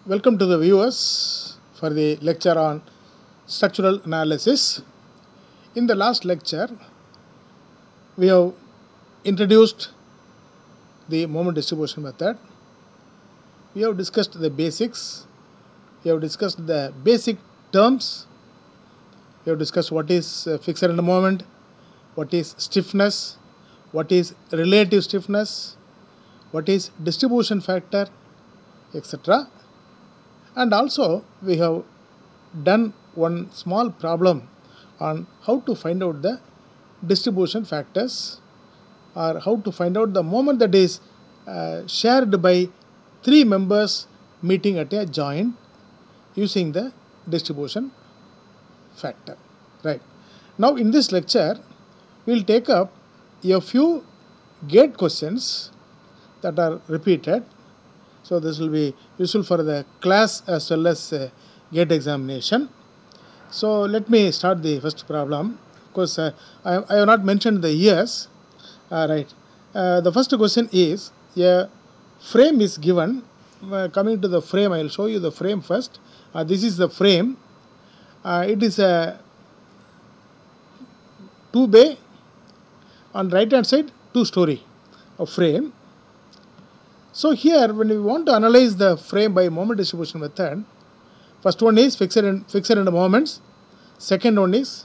Welcome to the viewers for the lecture on structural analysis. In the last lecture, we have introduced the moment distribution method. We have discussed the basics. We have discussed the basic terms. We have discussed what is fixed end moment, what is stiffness, what is relative stiffness, what is distribution factor, etc. And also we have done one small problem on how to find out the distribution factors, or how to find out the moment that is shared by three members meeting at a joint using the distribution factor. Right. Now in this lecture we will take up a few gate questions that are repeated. So this will be useful for the class as well as gate examination. So let me start the first problem. Of course, I have not mentioned the years. Right. The first question is, a frame is given. Coming to the frame, I will show you the frame first. This is the frame. It is a 2-bay, on right hand side 2-story of frame. So here when we want to analyze the frame by moment distribution method, first one is fixed end moments, second one is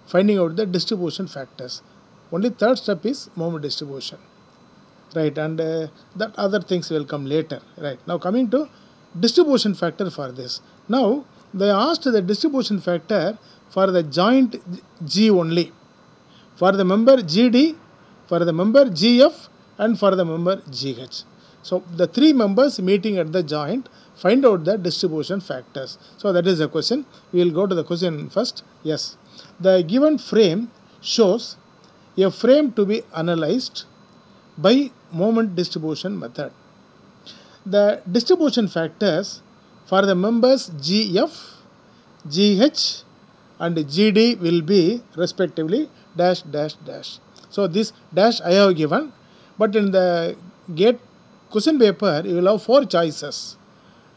finding out the distribution factors. Only third step is moment distribution. Right, and that other things will come later. Right, now coming to distribution factor for this. Now they asked the distribution factor for the joint G only, for the member GD, for the member GF, and for the member GH. So the three members meeting at the joint, find out the distribution factors. So that is the question. We will go to the question first. Yes, the given frame shows a frame to be analyzed by moment distribution method. The distribution factors for the members GF, GH, and GD will be respectively dash dash dash. So this dash I have given, but in the gate question paper you will have 4 choices.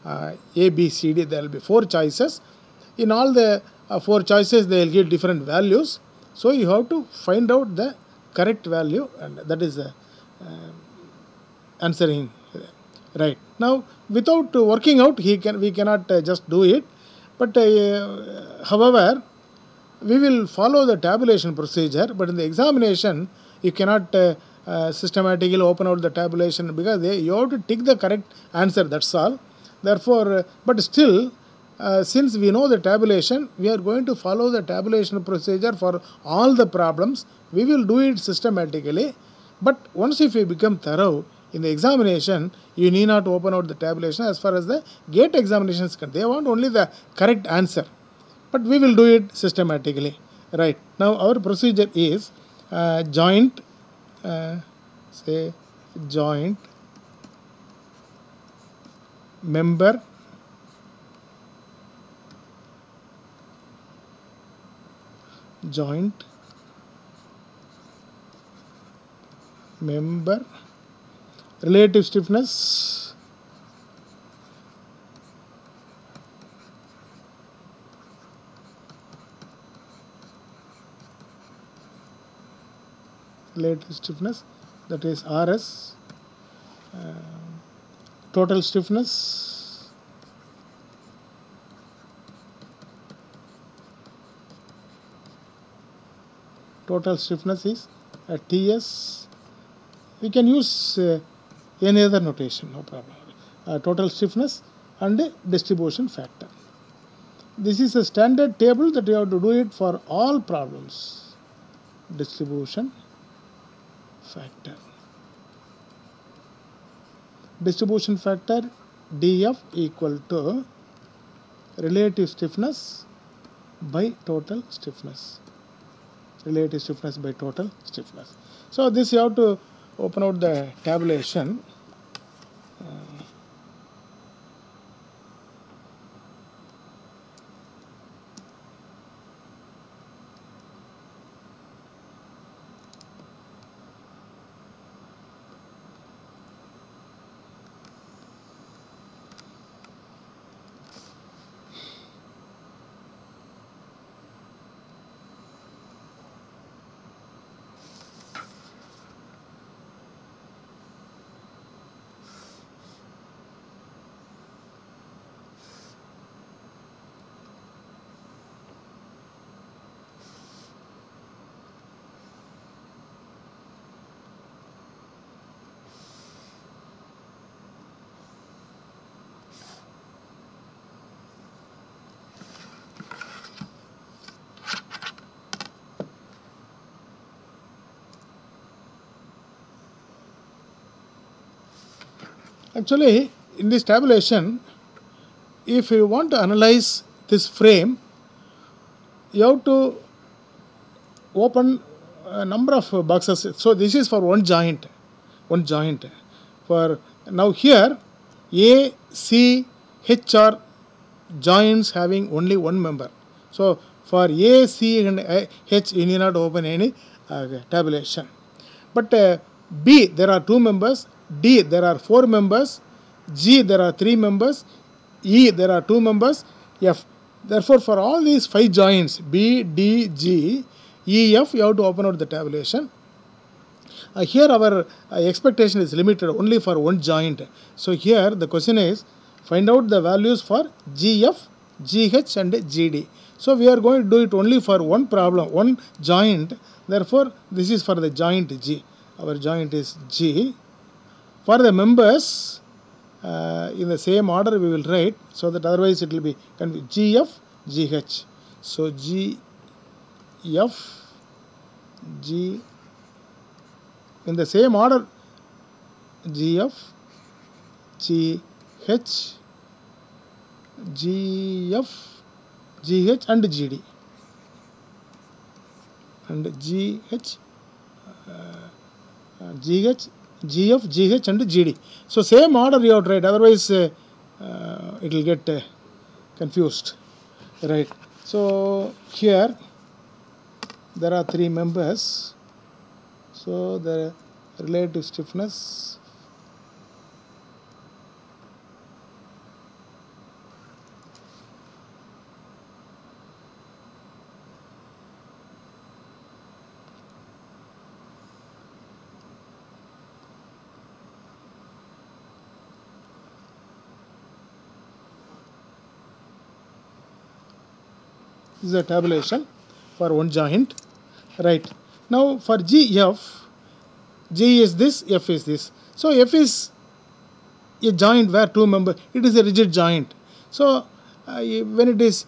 A, B, C, D, there will be 4 choices. In all the 4 choices they will give different values. So you have to find out the correct value, and that is the answering. Right. Now without working out we cannot just do it, but however we will follow the tabulation procedure, but in the examination you cannot systematically open out the tabulation, because you have to tick the correct answer, that's all. Therefore, but still since we know the tabulation, we are going to follow the tabulation procedure for all the problems. We will do it systematically, but once if you become thorough in the examination, you need not open out the tabulation. As far as the gate examination is concerned, they want only the correct answer, but we will do it systematically. Right. Now our procedure is joint, say joint member joint member relative stiffness that is RS, total stiffness, is TS. We can use any other notation, no problem. Total stiffness and distribution factor. This is a standard table that you have to do it for all problems. Distribution factor. Distribution factor DF equal to relative stiffness by total stiffness. Relative stiffness by total stiffness. So this you have to open out the tabulation. Actually, in this tabulation, if you want to analyze this frame, you have to open a number of boxes. So this is for one joint. For now here, A, C, H are joints having only one member. So for A, C and H, you need not open any tabulation. But B, there are 2 members. D, there are 4 members. G, there are 3 members. E, there are 2 members. F. Therefore, for all these 5 joints, B, D, G, E, F, you have to open out the tabulation. Here our expectation is limited only for one joint. So here the question is, find out the values for GF, GH and GD. So we are going to do it only for one problem, one joint. Therefore, this is for the joint G. Our joint is G. For the members, in the same order we will write, so that otherwise it will be GF, GH. So GF, G, in the same order, GF, GH, GF, GH and GD. And GH, GH, GF, GH and GD. So same order you have to write, otherwise it will get confused. Right. So here there are 3 members. So the relative stiffness is a tabulation for one joint. Right. Now for GF, G is this, F is this. So F is a joint where 2 members, it is a rigid joint. So when it is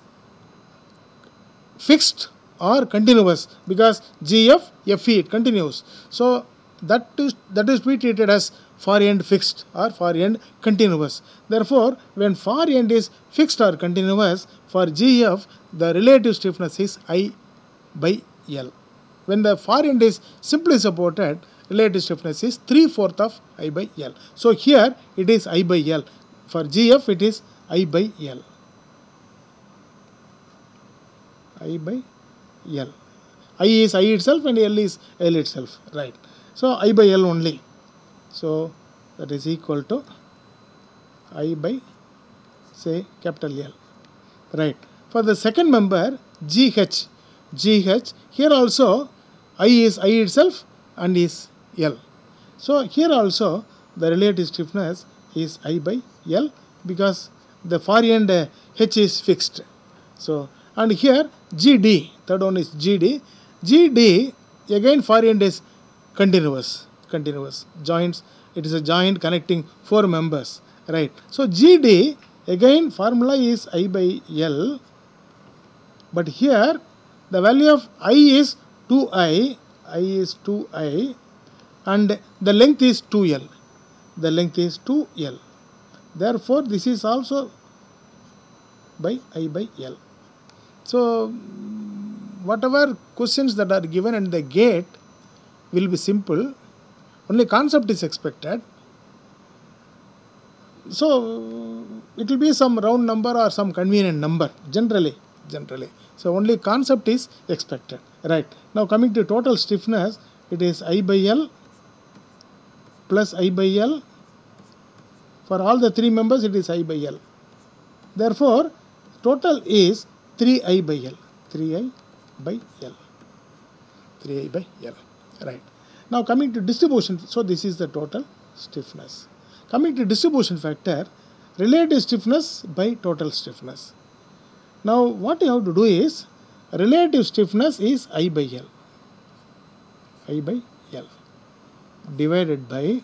fixed or continuous, because GF, FE, it continues. So that is to be treated as far end fixed or far end continuous. Therefore, when far end is fixed or continuous, for GF, the relative stiffness is I by L. When the far end is simply supported, relative stiffness is 3/4 of I by L. So here it is I by L. For GF it is I by L. I by L. I is I itself and L is L itself. Right. So I by L only. So that is equal to I by, say, capital L. Right. For the second member, GH, here also I is I itself and is L. So here also the relative stiffness is I by L, because the far end H is fixed. So, and here GD, third one is GD. GD, again far end is continuous joints. It is a joint connecting 4 members. Right. So GD, again formula is I by L, but here the value of I is 2I, and the length is 2L. Therefore, this is also by I by L. So whatever questions that are given at the gate will be simple. Only concept is expected. So it will be some round number or some convenient number generally. So only concept is expected. Right. Now coming to total stiffness, it is I by L plus I by L. For all the 3 members, it is I by L. Therefore, total is 3I by L. 3I by L. Right. Now coming to distribution, so this is the total stiffness. Coming to distribution factor, relative stiffness by total stiffness. Now what you have to do is, relative stiffness is I by L. Divided by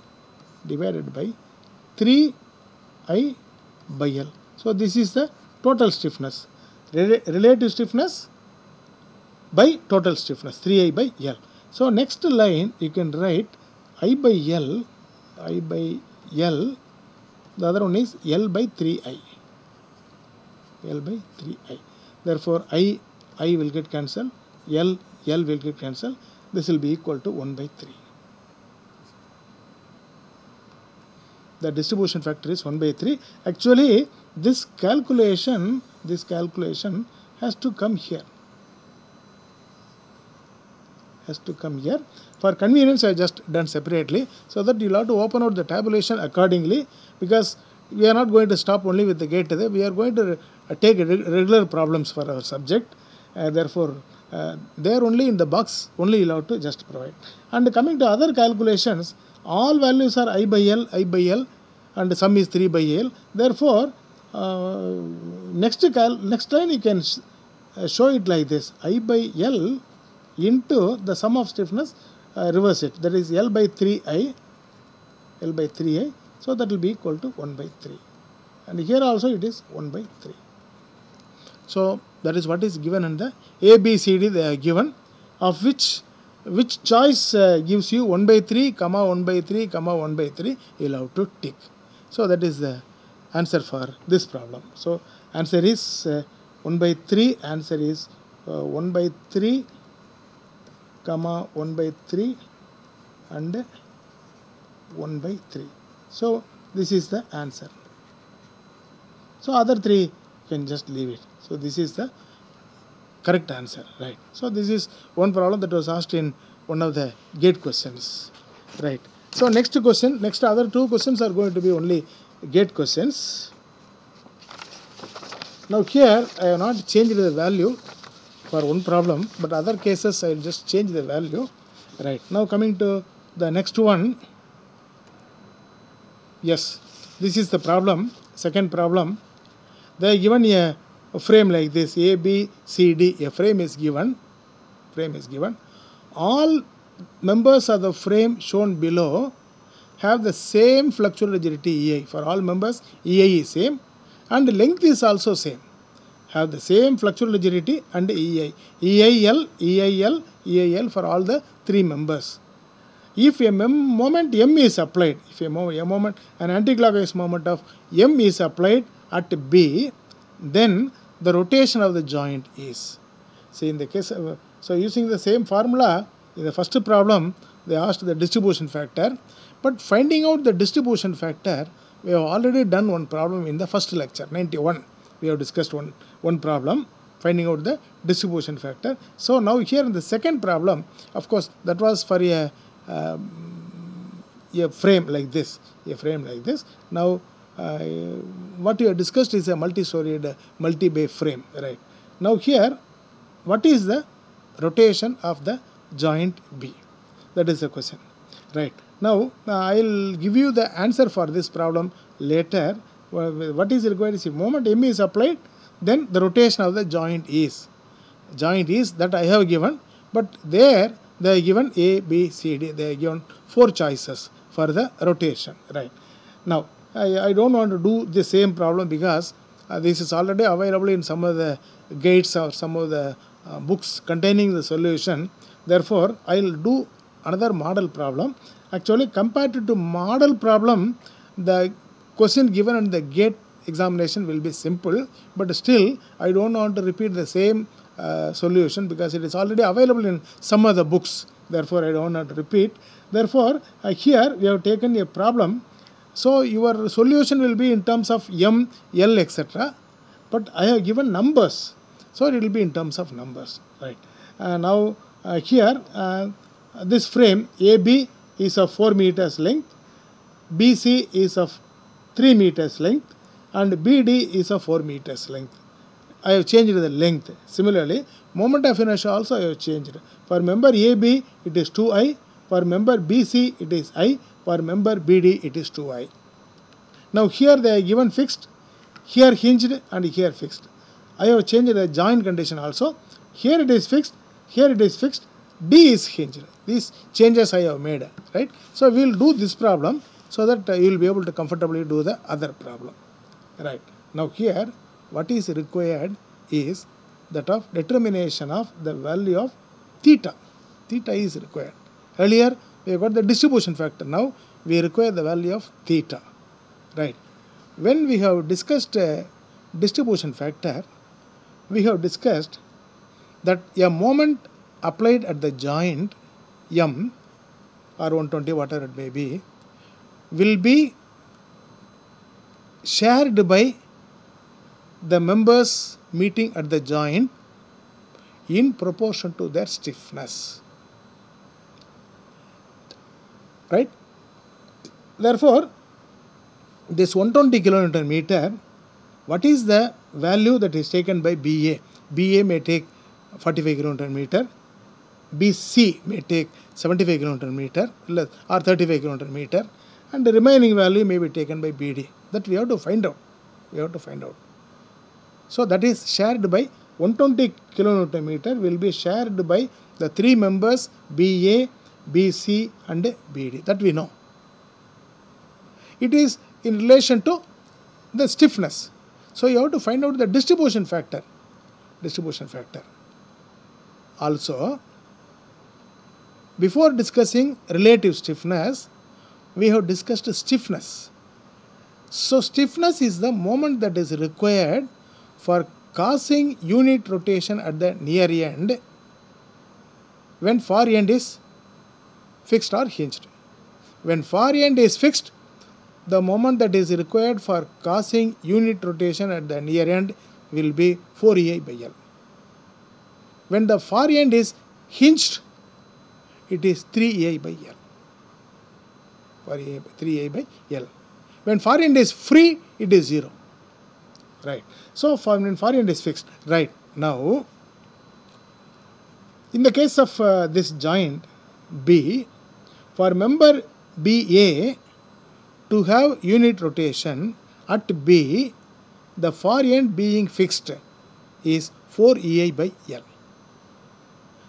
3I by L. So this is the total stiffness. Relative stiffness by total stiffness, 3I by L. So next line you can write I by L The other one is L by 3I. L by 3I. Therefore, I will get cancelled. L will get cancelled. This will be equal to 1 by 3. The distribution factor is 1 by 3. Actually, this calculation has to come here. For convenience, I just done separately, so that you'll have to open out the tabulation accordingly, because we are not going to stop only with the gate array. We are going to take regular problems for our subject. Therefore, there only in the box only you'll have to just provide. And coming to other calculations, all values are I by L, and sum is 3 by L. Therefore, next line you can show it like this: I by L into the sum of stiffness, reverse it. That is L by 3I. So that will be equal to 1 by 3. And here also it is 1 by 3. So that is what is given in the A, B, C, D. They are given, of which choice gives you 1 by 3, 1 by 3, 1 by 3. You will have to tick. So that is the answer for this problem. So answer is 1 by 3. Answer is 1 by 3, 1 by 3 and 1 by 3. So this is the answer. So other 3 you can just leave it. So this is the correct answer, right? So this is one problem that was asked in one of the gate questions, right? So next other 2 questions are going to be only gate questions. Now here I have not changed the value for one problem, but other cases I will just change the value, right? Now coming to the next one. Yes, this is the problem, second problem. They are given a frame like this, A, B, C, D. A frame is given. All members of the frame shown below have the same fluctual rigidity EI. For all members, EI is same, and length is also same. Have the same fluctual rigidity and EI. EIL for all the 3 members. If a moment M is applied, an anticlockwise moment of M is applied at B, then the rotation of the joint is. See, in the case of, so using the same formula, in the first problem, they asked the distribution factor. But finding out the distribution factor, we have already done one problem in the first lecture, 91. We have discussed one problem, finding out the distribution factor. So now here in the second problem, of course, that was for a frame like this. Now, what we have discussed is a multi-storied, multi-bay frame, right? Now here, what is the rotation of the joint B? That is the question, right? Now, I will give you the answer for this problem later. What is required is, if moment M is applied, then the rotation of the joint is that I have given, but there they are given A, B, C, D. They are given 4 choices for the rotation, right? Now, I don't want to do the same problem, because this is already available in some of the gates or some of the books containing the solution. Therefore, I will do another model problem. Actually, compared to model problem, the question given in the gate examination will be simple, but still I don't want to repeat the same solution, because it is already available in some of the books. Therefore, I don't want to repeat. Therefore, here we have taken a problem. So your solution will be in terms of M, L, etc. But I have given numbers, so it will be in terms of numbers, right? Now here this frame AB is of 4 meters length, BC is of 3 meters length, and BD is of 4 meters length. I have changed the length. Similarly, moment of inertia also I have changed. For member AB, it is 2I. For member BC, it is I. For member BD, it is 2I. Now here they are given fixed, here hinged, and here fixed. I have changed the joint condition also. Here it is fixed, here it is fixed, D is hinged. These changes I have made, right? So we will do this problem so that you will be able to comfortably do the other problem, right? Now here, what is required is that of determination of the value of theta. Theta is required. Earlier we have got the distribution factor. Now we require the value of theta, right? when we have discussed distribution factor, we have discussed that a moment applied at the joint M or 120, whatever it may be, will be shared by the members meeting at the joint in proportion to their stiffness. Right? Therefore, this 120 kilonewton meter, what is the value that is taken by BA? BA may take 45 kilonewton meter, BC may take 75 kilonewton meter or 35 kilonewton meter, and the remaining value may be taken by BD. That we have to find out. We have to find out. So that is shared by 120 kilonewton meter will be shared by the three members BA, BC and BD. That we know. It is in relation to the stiffness. So you have to find out the distribution factor. Distribution factor. Also, before discussing relative stiffness, we have discussed stiffness. So stiffness is the moment that is required for causing unit rotation at the near end when far end is fixed or hinged. When far end is fixed, the moment that is required for causing unit rotation at the near end will be 4EI by L. When the far end is hinged, it is 3EI by L. 3EI by L. When far end is free, it is 0. Right. So when far end is fixed. Right. Now, in the case of this joint B, for member BA to have unit rotation at B, the far end being fixed is 4EI by L.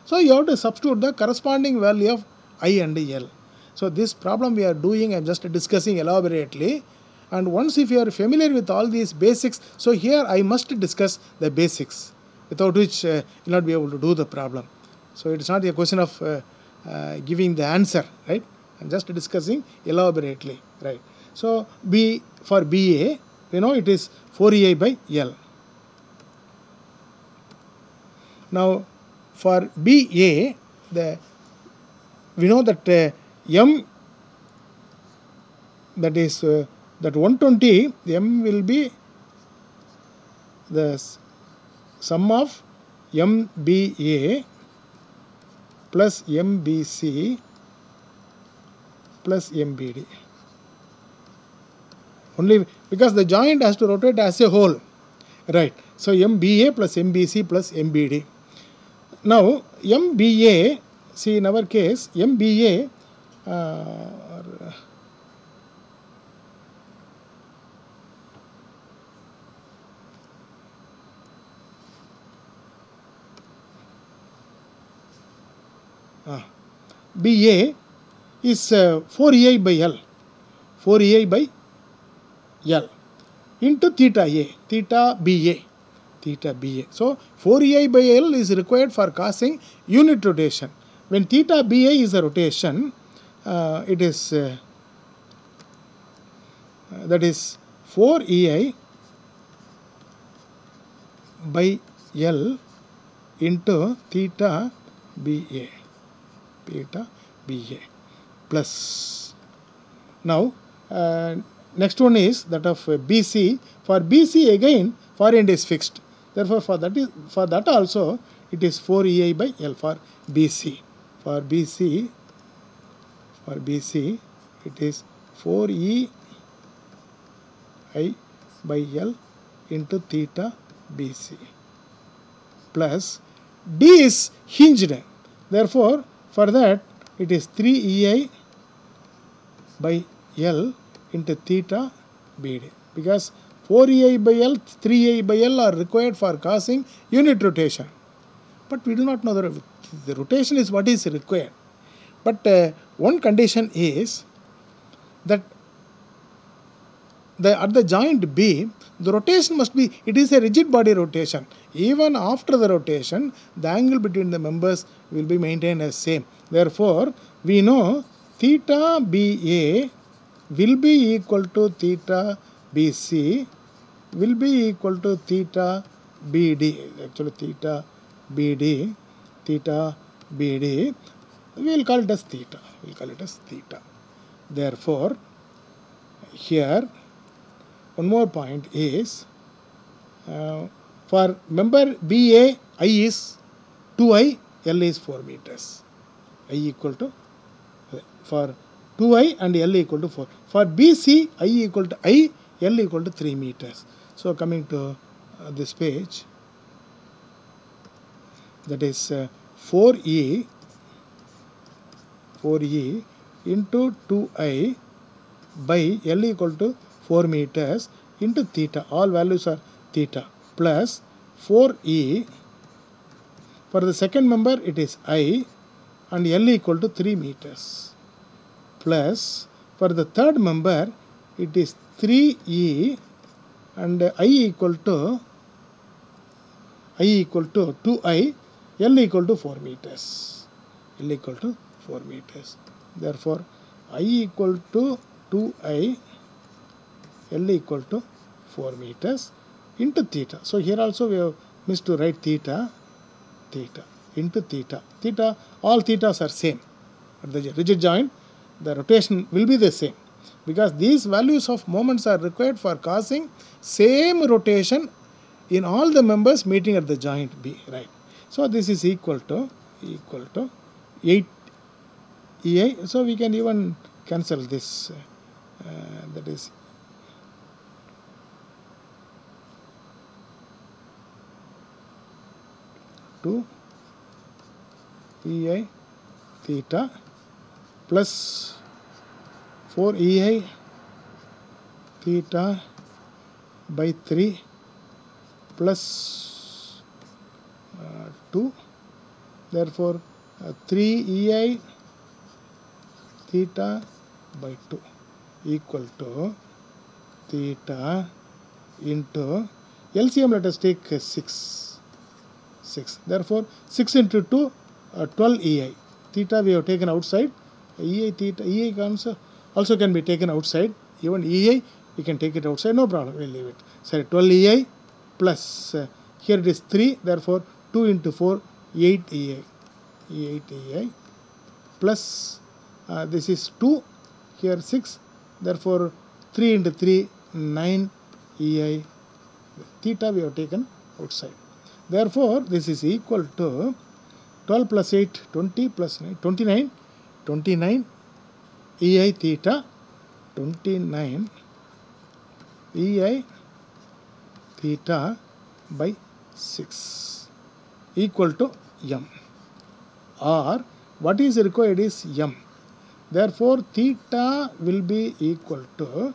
So you have to substitute the corresponding value of I and L. So this problem we are doing, I am just discussing elaborately. And once if you are familiar with all these basics, so here I must discuss the basics, without which you will not be able to do the problem. So it is not a question of giving the answer, right? I am just discussing elaborately, right? So B for BA, you know it is 4EI by L. Now for BA, we know that M, that is that 120, M will be the sum of MBA plus MBC plus MBD. Only because the joint has to rotate as a whole. Right. So MBA plus MBC plus MBD. Now MBA, see in our case, MBA BA is 4EI by L, 4EI by L into theta A, theta BA, theta BA. So 4EI by L is required for causing unit rotation. When theta BA is a rotation, it is that is 4EI by L into theta BA, theta BA plus. Now next one is that of BC. For BC again far end is fixed. Therefore for that also it is 4EI by L for BC. For BC it is 4EI by L into theta BC plus D is hinged. Therefore for that it is 3EI by L into theta BD, because 4EI by L, 3EI by L are required for causing unit rotation. But we do not know the rotation is what is required. But one condition is that at the joint B, the rotation must be, it is a rigid body rotation. Even after the rotation, the angle between the members will be maintained as same. Therefore, we know theta BA will be equal to theta BC will be equal to theta BD. Actually, theta BD, we will call it as theta. Therefore, here one more point is for member BA, I is 2I, L is 4 meters. I equal to, for 2I and L equal to 4. For BC, I equal to I, L equal to 3 meters. So coming to this page, that is 4E into 2I by L equal to 4 meters into theta. All values are theta, plus 4E. For the second member, it is I and L equal to 3 meters. Plus for the third member, it is 3E and I equal to 2I, L equal to 4 meters. Therefore, I equal to 2I, L equal to 4 meters into theta. So here also we have missed to write theta into theta. All thetas are same. At the rigid joint, the rotation will be the same, because these values of moments are required for causing same rotation in all the members meeting at the joint B, right? So this is equal to 8 EI. So we can even cancel this. That is 2 EI theta plus 4 EI theta by 3 plus 2. Therefore, 3 EI theta by 2 equal to theta into LCM. Let us take 6. Therefore, 6 into 2, 12 EI. Theta we have taken outside. EI also can be taken outside. Even EI we can take it outside, no problem, we'll leave it. Sorry, 12 EI plus here it is 3, therefore 2 into 4, 8 EI. Plus this is 2, here 6, therefore 3 into 3, 9 EI. Theta we have taken outside. Therefore, this is equal to 12 plus 8, 20 plus 9, 29 EI theta, 29 EI theta by 6 equal to M. Or what is required is M. Therefore, theta will be equal to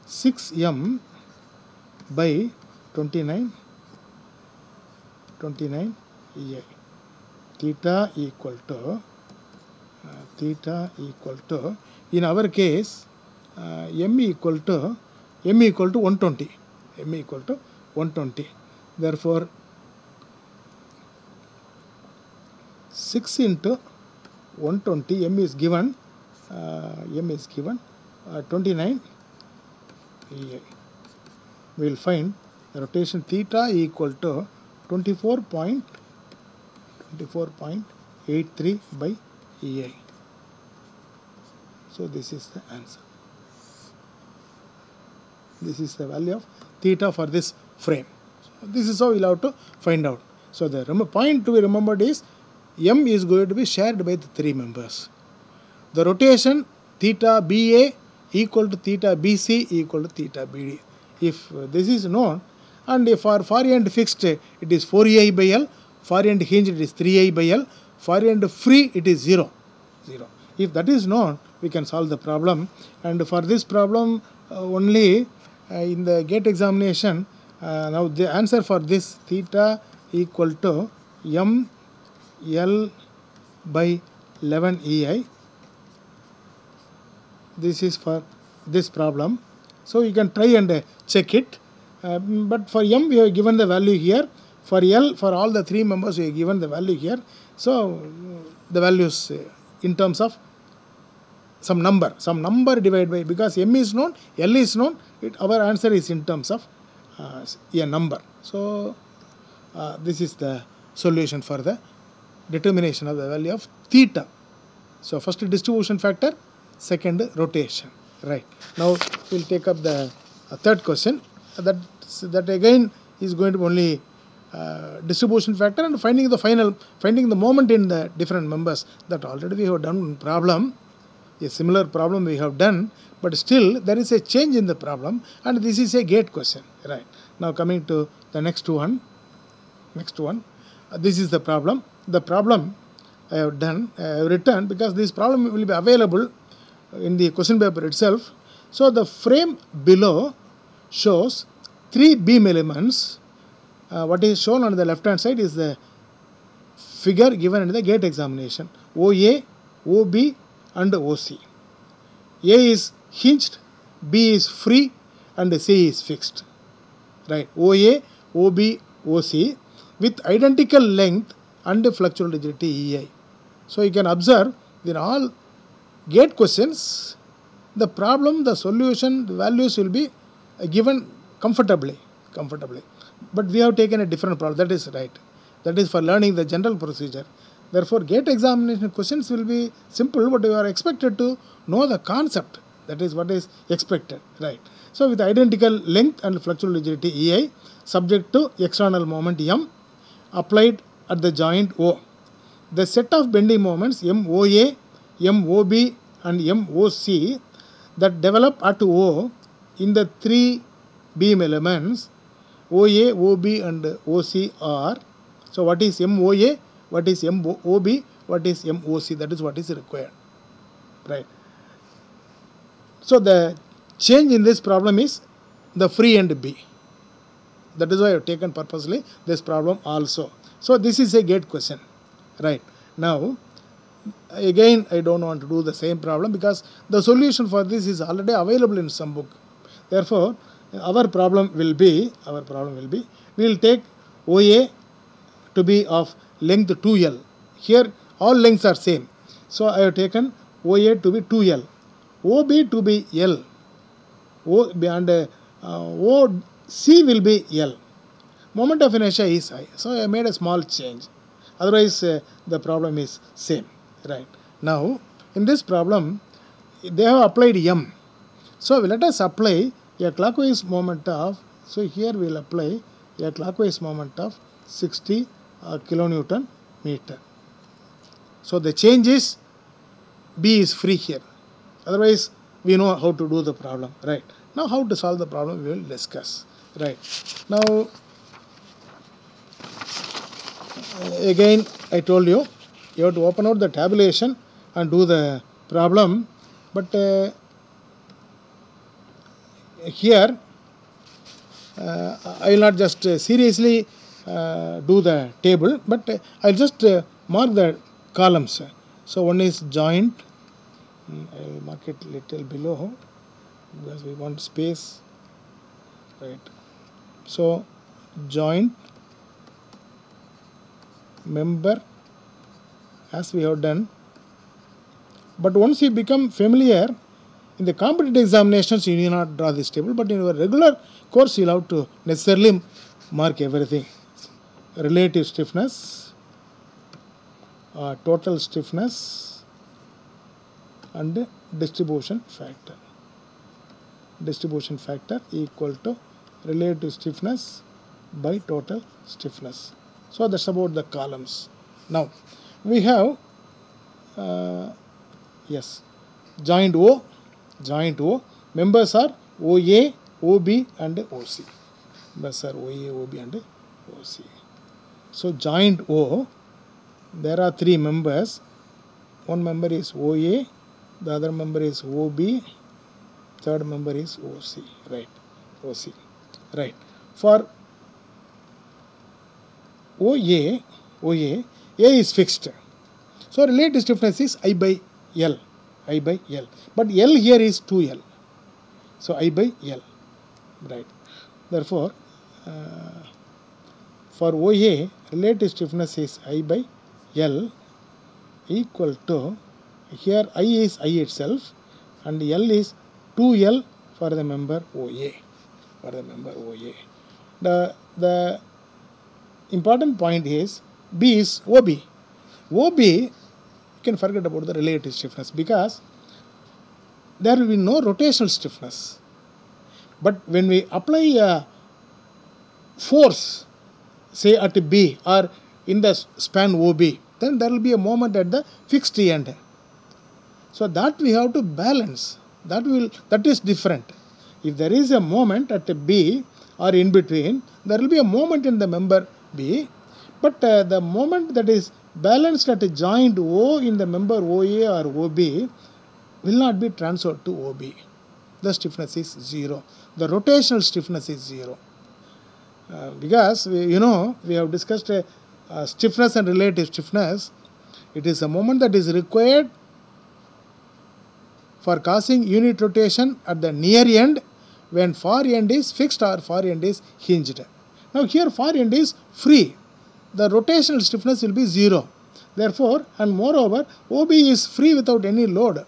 6M by 29 EI. Theta equal to in our case M equal to 120. Therefore, 6 into 120, M is given 29 EI. We will find the rotation theta equal to 24.83 by EI. So this is the answer. This is the value of theta for this frame. So this is how we will have to find out. So the point to be remembered is M is going to be shared by the 3 members. The rotation theta BA equal to theta BC equal to theta BD. If this is known, and if for far end fixed it is 4EI by L, far end hinged it is 3I by L, far end free it is 0. If that is known, we can solve the problem. And for this problem only in the gate examination, now the answer for this theta equal to M L by 11 EI. This is for this problem. So you can try and check it. But for M we have given the value here. For L, for all the 3 members we have given the value here. So the values in terms of some number divided by, because m is known, L is known, our answer is in terms of a number. So this is the solution for the determination of the value of theta. So first distribution factor, second rotation. Right. Now we'll take up the third question. That again is going to only distribution factor and finding the moment in the different members. That already we have done problem. A similar problem we have done, but still there is a change in the problem, and this is a gate question. Right. Now coming to the next one. This is the problem. The problem I have written, because this problem will be available in the question paper itself. So the frame below shows 3 beam elements. What is shown on the left hand side is the figure given in the gate examination: OA, OB and OC. A is hinged, B is free and C is fixed. Right. OA, OB, OC with identical length and fluctual rigidity EI. So you can observe in all gate questions, the problem, the solution, the values will be given comfortably. But we have taken a different problem. That is right. That is for learning the general procedure. Therefore, gate examination questions will be simple, but you are expected to know the concept. That is what is expected. Right. So with identical length and fluctual rigidity EI, subject to external moment M, applied at the joint O. The set of bending moments MOA, MOB and MOC that develop at O in the 3 beam elements OA, OB and OC are, so what is MOA, what is MOB, what is MOC, that is what is required. Right. So the change in this problem is the free and B. That is why I have taken purposely this problem also. So this is a gate question. Right. Now again I don't want to do the same problem, because the solution for this is already available in some book. Therefore our problem will be we will take OA to be of length 2L. Here all lengths are same. So I have taken OA to be 2L, OB to be L, and OC will be L. Moment of inertia is I. So I made a small change. Otherwise the problem is same. Right. Now in this problem they have applied M. So let us apply a clockwise moment of, so here we will apply a clockwise moment of 60 kilonewton meter. So the change is B is free here. Otherwise we know how to do the problem. Right. Now how to solve the problem we will discuss. Right. Now again I told you, you have to open out the tabulation and do the problem, but here I will not just seriously do the table, but I will just mark the columns. So one is joint, I will mark it little below because we want space. Right. So joint, member, as we have done. But once you become familiar, in the competitive examinations you need not draw this table, but in your regular course you will have to necessarily mark everything. Relative stiffness, total stiffness and distribution factor. Distribution factor equal to relative stiffness by total stiffness. So that's about the columns. Now we have joint O, members are OA, OB and OC. Members are OA, OB and OC. So joint O, there are 3 members. One member is OA, the other member is OB, third member is OC. Right. OC. Right. For OA, A is fixed. So relative stiffness is I by L. But L here is 2L. So I by L. Right. Therefore, for OA, relative stiffness is I by L equal to Here I is I itself and L is 2L for the member OA. For the member OA. The important point is B is OB. OB, you can forget about the relative stiffness because there will be no rotational stiffness. But when we apply a force, say at B or in the span OB, then there will be a moment at the fixed end. So that we have to balance. That is different. If there is a moment at B or in between, there will be a moment in the member B, but the moment that is balanced at a joint O in the member OA or OB will not be transferred to OB. The stiffness is 0. The rotational stiffness is 0. Because we have discussed stiffness and relative stiffness. It is a moment that is required for causing unit rotation at the near end when far end is fixed or far end is hinged. Now here far end is free. The rotational stiffness will be 0. Therefore, and moreover, OB is free without any load.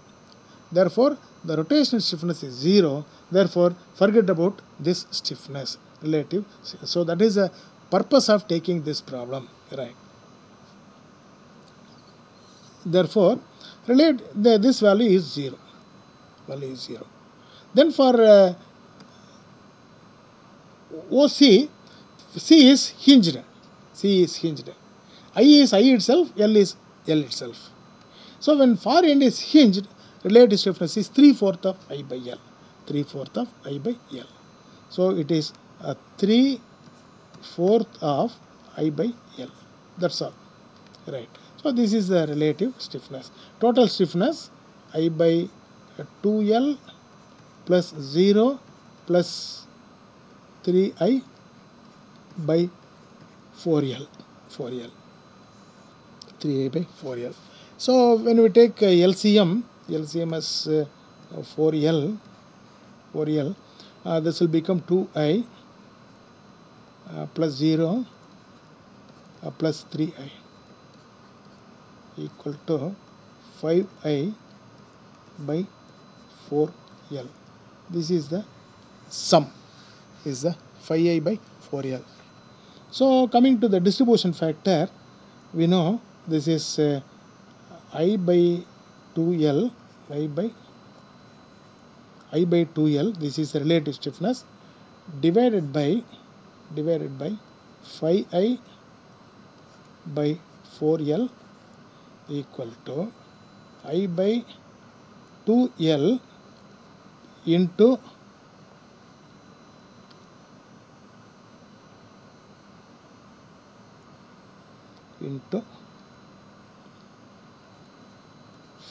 Therefore, the rotational stiffness is 0. Therefore, forget about this stiffness relative. So that is the purpose of taking this problem, right? Therefore, this value is 0. Value is 0. Then for OC, C is hinged. C is hinged. I is I itself, L is L itself. So when far end is hinged, relative stiffness is 3/4 of I by L. 3/4 of I by L. So it is 3/4 of I by L. That's all. Right. So this is the relative stiffness. Total stiffness I by 2L plus 0 plus 3I by 4L. 3I by 4L. So when we take LCM is 4L. This will become 2I plus 0 plus 3I equal to 5I by 4L. This is the sum, is the 5I by 4L. So coming to the distribution factor, we know this is I by 2L, I by 2L, this is the relative stiffness, divided by 5I by 4L equal to I by 2L into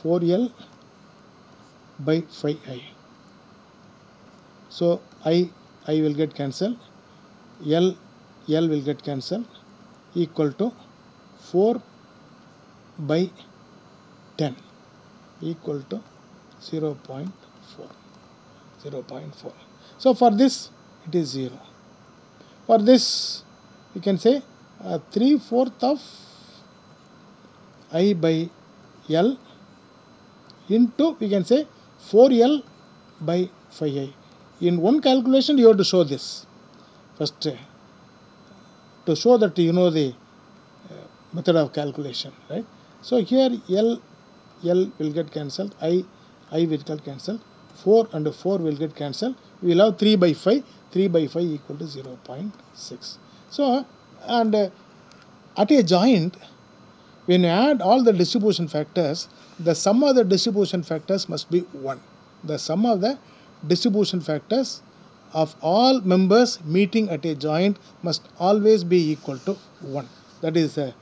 4L by 5I. So I will get cancelled, L will get cancelled, equal to 4 by 10 equal to 0.4. So for this it is 0. For this we can say 3/4 of I by L into, we can say, 4L by 5I. In one calculation you have to show this. First, to show that you know the method of calculation, right? So here L will get cancelled, I will get cancelled, 4 and 4 will get cancelled. We will have 3 by 5 equal to 0.6. So, and at a joint, when you add all the distribution factors, the sum of the distribution factors must be 1. The sum of the distribution factors of all members meeting at a joint must always be equal to 1. That is the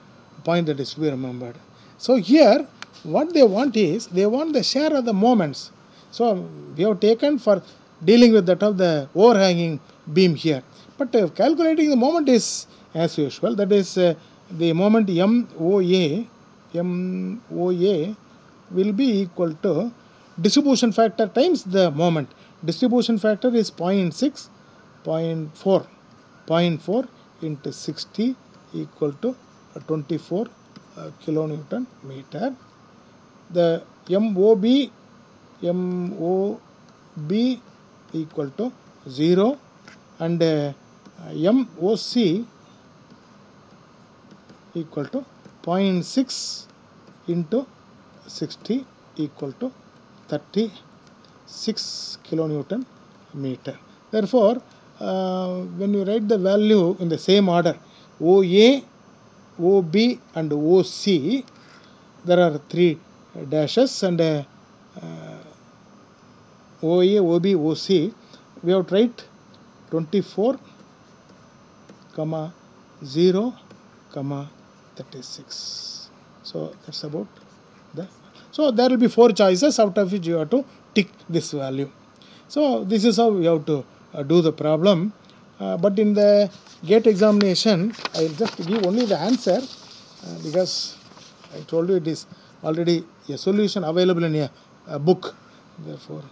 point that is to be remembered. So here, what they want is, they want the share of the moments. So we have taken for dealing with that of the overhanging beam here. But calculating the moment is as usual. That is the moment MOA will be equal to distribution factor times the moment. Distribution factor is 0.6, 0.4 into 60 equal to 24 kilonewton meter. the MOB equal to 0 and MOC equal to 0.6 into 60 equal to 36 kilonewton meter. Therefore, when you write the value in the same order, OA, OB and OC, there are 3 dashes, and OA, OB, OC, we have to write 24, 0, 36. So that's about the. So there will be 4 choices, out of which you have to tick this value. So this is how we have to do the problem. But in the GATE examination, I will just give only the answer because I told you it is already a solution available in a book. Therefore,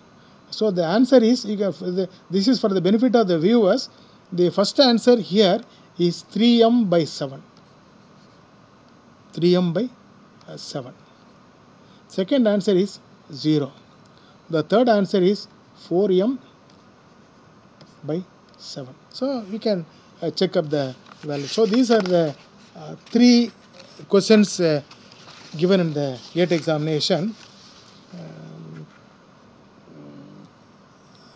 so the answer is, this is for the benefit of the viewers. The first answer here is 3m by 7. 3m by 7. Second answer is 0. The third answer is 4m by 7. So you can check up the value. So these are the 3 questions given in the GATE examination.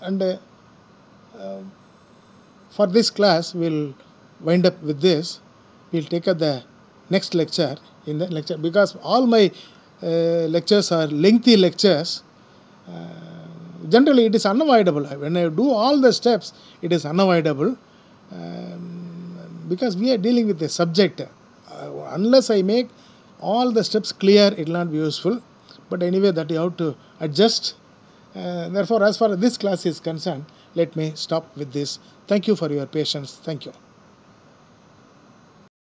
And for this class, we will wind up with this. We will take up the next lecture in the lecture, because all my lectures are lengthy lectures. Generally, it is unavoidable. When I do all the steps, it is unavoidable because we are dealing with a subject. Unless I make all the steps clear, it will not be useful. But anyway, that you have to adjust. Therefore, as far as this class is concerned, let me stop with this. Thank you for your patience. Thank you.